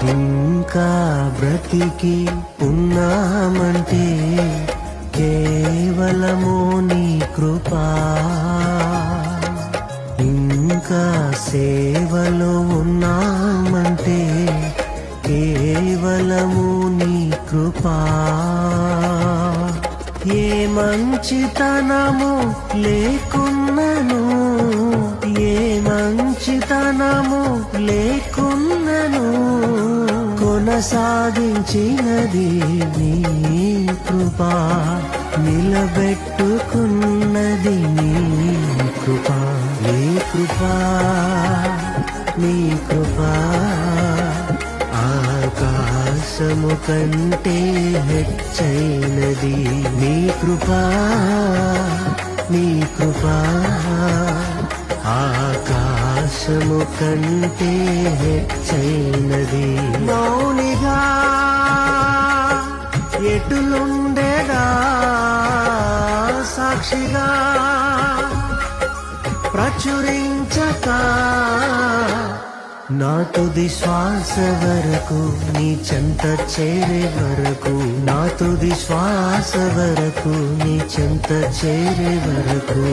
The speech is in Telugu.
ఇంకా బ్రతికి ఉన్నామంటే కేవలము నీ కృపా. ఇంకా సేవలో ఉన్నామంటే కేవలము నీ కృపా. ఏ మంచితనము లేకున్నను, ఏ మంచితనము లేకున్నను, కొనసాగించినది నీ కృపా. నిలబెట్టుకున్నది నీ కృపా. నీ కృపా, నీ కృపా ఆకాశము కంటే హెచ్చైనది. నీ కృపా, నీ కృపా ఆకాశము కంటే హెచ్చైనది. మౌనిగా ఎటులుండేగా సాక్షిగా ప్రచురించక, నా తుది శ్వాస వరకు నీ చెంత చేరే వరకు, నా తుది శ్వాస వరకు నీ చెంత చేరే వరకు